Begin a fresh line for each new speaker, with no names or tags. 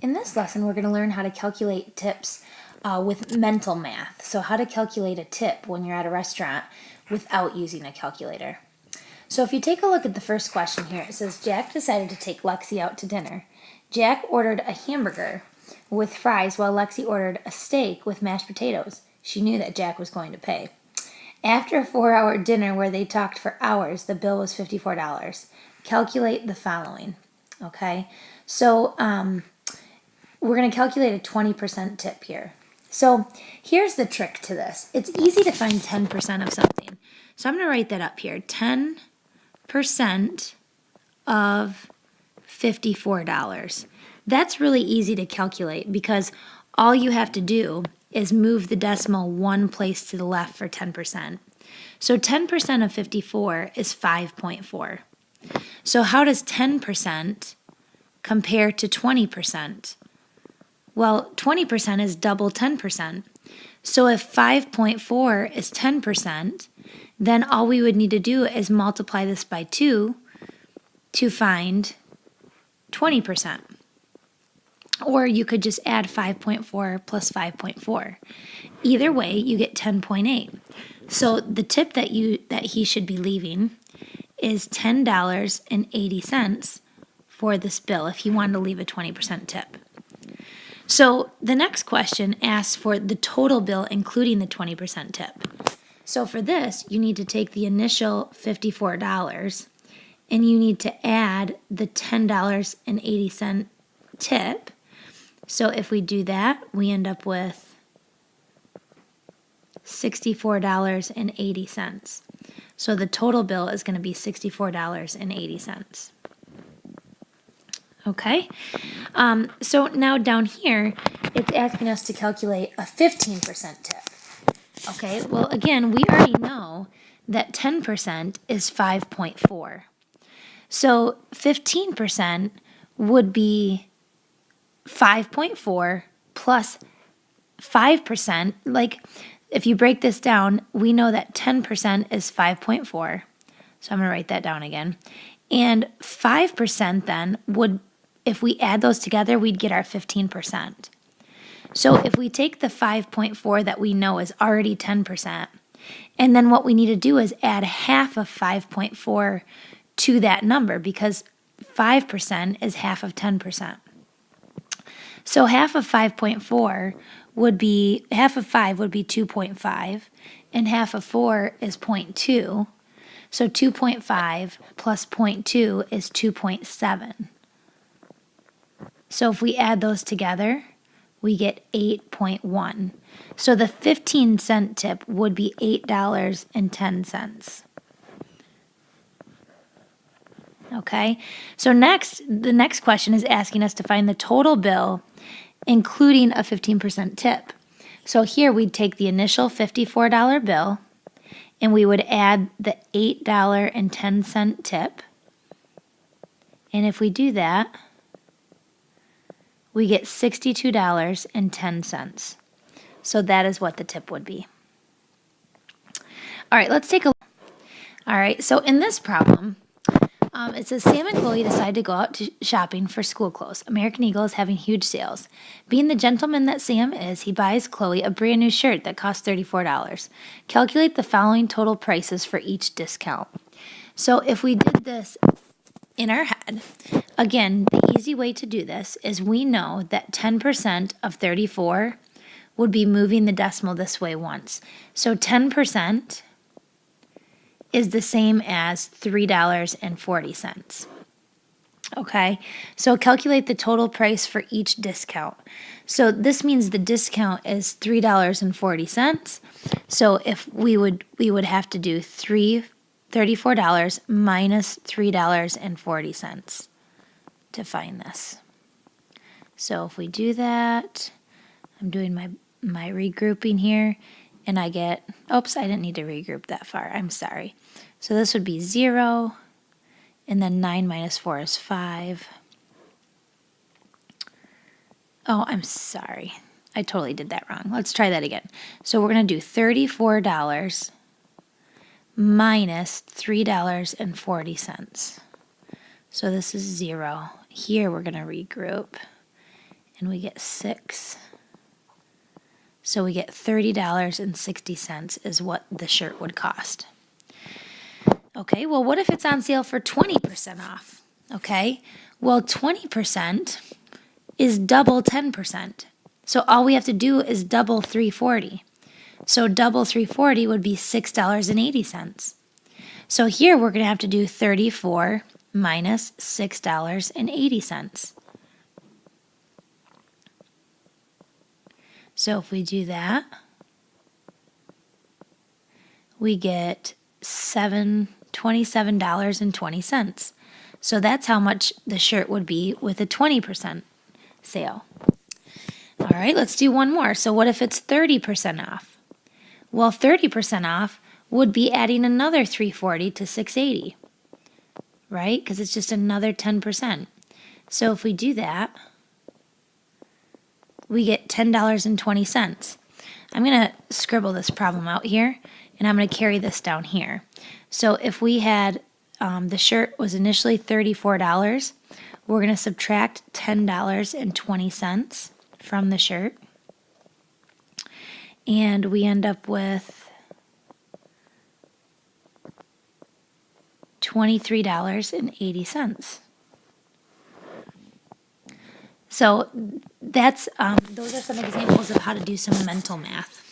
In this lesson, we're going to learn how to calculate tips with mental math. So how to calculate a tip when you're at a restaurant without using a calculator. So if you take a look at the first question here, it says Jack decided to take Lexi out to dinner. Jack ordered a hamburger with fries while Lexi ordered a steak with mashed potatoes. She knew that Jack was going to pay. After a 4-hour dinner where they talked for hours, the bill was $54. Calculate the following. Okay, so we're going to calculate a 20% tip here. So here's the trick to this. It's easy to find 10% of something. So I'm going to write that up here. 10% of $54. That's really easy to calculate because all you have to do is move the decimal one place to the left for 10%. So 10% of 54 is 5.4. So how does 10% compare to 20%? Well, 20% is double 10%. So if 5.4 is 10%, then all we would need to do is multiply this by 2 to find 20%. Or you could just add 5.4 plus 5.4. Either way, you get 10.8. So the tip that he should be leaving is $10.80 for this bill if he wanted to leave a 20% tip. So the next question asks for the total bill including the 20% tip. So for this, you need to take the initial $54 and you need to add the $10.80 tip. So if we do that, we end up with $64.80. So the total bill is going to be $64.80. Okay, so now down here, it's asking us to calculate a 15% tip. Okay, well again, we already know that 10% is 5.4. So 15% would be 5.4 plus 5%. Like, if you break this down, we know that 10% is 5.4. So I'm going to write that down again. And 5% then would, if we add those together, we'd get our 15%. So if we take the 5.4 that we know is already 10%, and then what we need to do is add half of 5.4 to that number because 5% is half of 10%. So half of 5.4 would be, half of 5 would be 2.5, and half of 4 is 0.2. So 2.5 plus 0.2 is 2.7. So if we add those together, we get 8.1. So the 15-cent tip would be $8.10. Okay, so next, the next question is asking us to find the total bill, including a 15% tip. So here we'd take the initial $54 bill, and we would add the $8.10 tip. And if we do that, we get $62.10. So that is what the tip would be. All right, let's take a look. All right, so in this problem, it says Sam and Chloe decide to go out shopping for school clothes. American Eagle is having huge sales. Being the gentleman that Sam is, he buys Chloe a brand new shirt that costs $34. Calculate the following total prices for each discount. So if we did this in our head, again, the easy way to do this is we know that 10% of 34 would be moving the decimal this way once. So 10% is the same as $3.40. Okay, so calculate the total price for each discount. So this means the discount is $3.40. So if we would have to do $34 minus $3.40 to find this. So if we do that, I'm doing my regrouping here. And I get, oops, I didn't need to regroup that far. I'm sorry. So this would be 0, and then 9 minus 4 is 5. Oh, I'm sorry. I totally did that wrong. Let's try that again. So we're going to do $34 minus $3.40. So this is 0. Here we're going to regroup. and we get 6. So we get $30.60 is what the shirt would cost. Okay, well, what if it's on sale for 20% off? Okay, well, 20% is double 10%. So all we have to do is double 340. So double 340 would be $6.80. So here we're going to have to do 34 minus $6.80. So if we do that, we get $27.20. So that's how much the shirt would be with a 20% sale. All right, let's do one more. So what if it's 30% off? Well, 30% off would be adding another 340 to 680, right? Because it's just another 10%. So if we do that, we get $10.20. I'm going to scribble this problem out here, and I'm going to carry this down here. So if we had, the shirt was initially $34, we're going to subtract $10.20 from the shirt, and we end up with $23.80. So that's those are some examples of how to do some mental math.